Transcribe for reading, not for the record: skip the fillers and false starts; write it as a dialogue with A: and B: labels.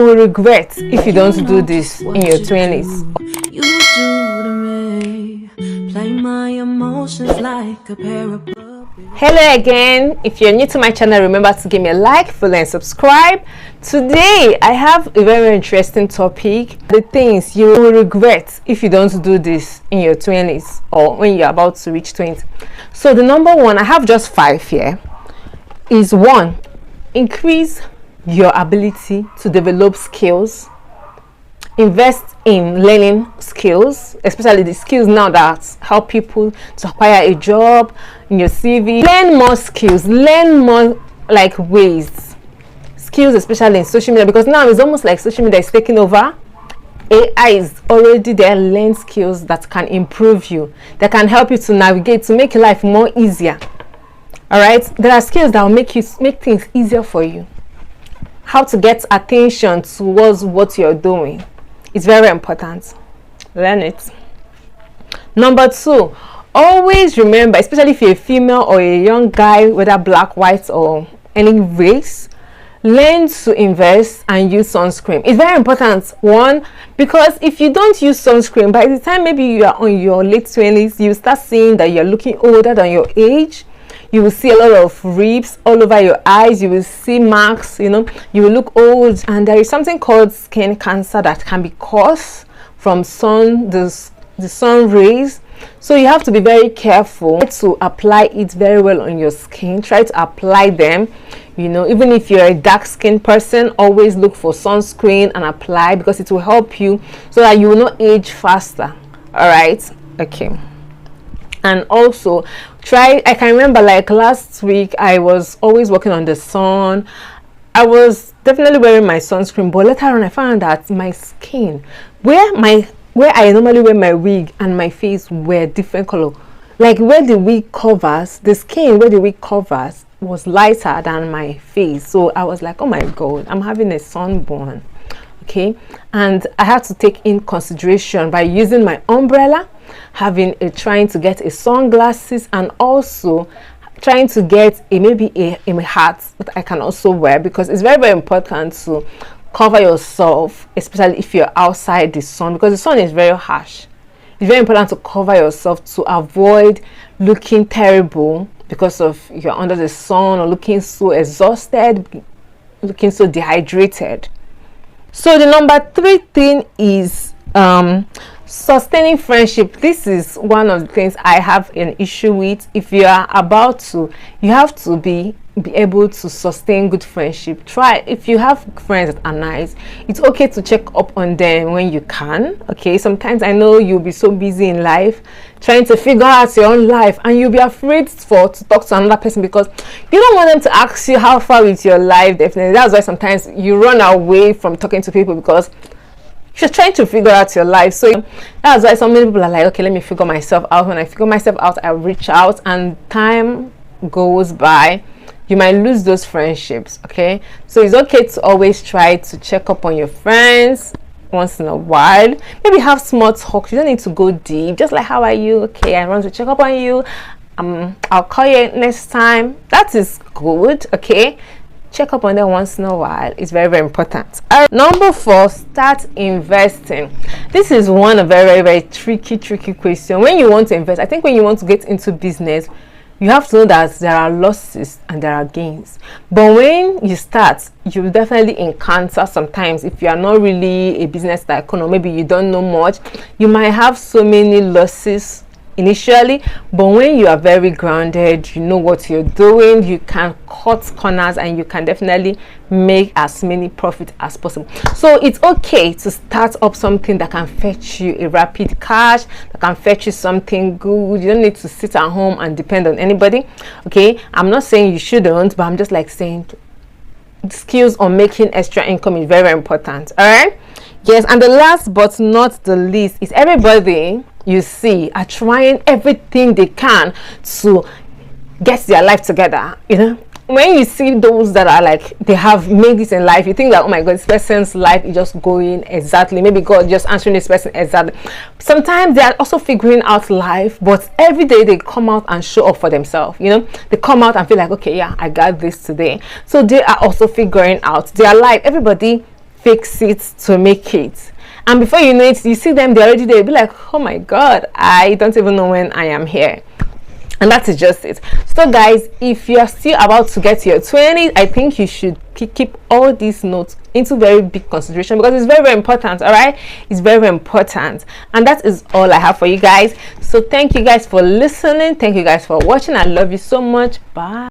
A: will regret if you don't do this in your 20s.
B: You do to me, play my emotions like a pair of puppies.
A: Hello again. If you're new to my channel, remember to give me a like, follow and subscribe. Today I have a very interesting topic: the things you will regret if you don't do this in your 20s or when you're about to reach 20. So the number one, I have just 5 here, is 1, increase your ability to develop skills. Invest in learning skills, especially the skills now that help people to acquire a job in your CV. Learn more skills, learn more like ways, skills, especially in social media, because now it's almost like social media is taking over. AI is already there. Learn skills that can improve you, that can help you to navigate, to make life more easier. All right, there are skills that will make things easier for you. How to get attention towards what you're doing. It's very important. Learn it. Number 2, always remember, especially if you're a female or a young guy, whether black, white or any race, learn to invest and use sunscreen. It's very important. 1, because if you don't use sunscreen, by the time maybe you are on your late 20s, you start seeing that you're looking older than your age. You will see a lot of rips all over your eyes. You will see marks, you will look old. And there is something called skin cancer that can be caused from the sun rays. So you have to be very careful to apply it very well on your skin. Try to apply them, even if you're a dark skinned person, always look for sunscreen and apply, because it will help you so that you will not age faster. All right, okay. And also I can remember, like last week, I was always working on the sun. I was definitely wearing my sunscreen, but later on I found that my skin, where I normally wear my wig and my face, were different color. Like where the wig covers, the skin where the wig covers was lighter than my face. So I was like, oh my god, I'm having a sunburn. Okay, and I had to take in consideration by using my umbrella, trying to get a sunglasses, and also trying to get maybe a hat that I can also wear, because it's very, very important to cover yourself, especially if you're outside the sun, because the sun is very harsh. It's very important to cover yourself to avoid looking terrible because of you're under the sun, or looking so exhausted, looking so dehydrated. So the number 3 thing is sustaining friendship. This is one of the things I have an issue with. If you are about to, you have to be able to sustain good friendship. Try, if you have friends that are nice, it's okay to check up on them when you can. Okay, sometimes I know you'll be so busy in life trying to figure out your own life, and you'll be afraid to talk to another person because you don't want them to ask you how far with your life. Definitely, that's why sometimes you run away from talking to people, because you're trying to figure out your life. So that's why so many people are like, okay, let me figure myself out. When I figure myself out, I reach out, and time goes by, you might lose those friendships. Okay, so it's okay to always try to check up on your friends once in a while. Maybe have small talks. You don't need to go deep. Just like, how are you? Okay, I want to check up on you. I'll call you next time. That is good. Okay, check up on them once in a while. It's very, very important. Number 4, start investing. This is one a very, very tricky question. When you want to invest, I think when you want to get into business, you have to know that there are losses and there are gains. But when you start, you will definitely encounter sometimes, if you are not really a business tycoon, or maybe you don't know much, you might have so many losses initially. But when you are very grounded, you know what you're doing, you can cut corners, and you can definitely make as many profit as possible. So it's okay to start up something that can fetch you a rapid cash, that can fetch you something good. You don't need to sit at home and depend on anybody. Okay, I'm not saying you shouldn't, but I'm just like saying skills on making extra income is very, very important. All right, yes. And the last but not the least is, everybody you see are trying everything they can to get their life together. When you see those that are like, they have made this in life, you think that, oh my god, this person's life is just going exactly, maybe God just answering this person exactly. Sometimes they are also figuring out life, but every day they come out and show up for themselves. They come out and feel like, okay, yeah, I got this today. So they are also figuring out their life. Everybody fix it to make it. And before you know it, you see them, they're already there. You'll be like, oh my god, I don't even know when I am here. And that is just it. So guys, if you are still about to get to your 20s, I think you should keep all these notes into very big consideration, because it's very, very important. All right, it's very, very important. And that is all I have for you guys. So thank you guys for listening. Thank you guys for watching. I love you so much. Bye.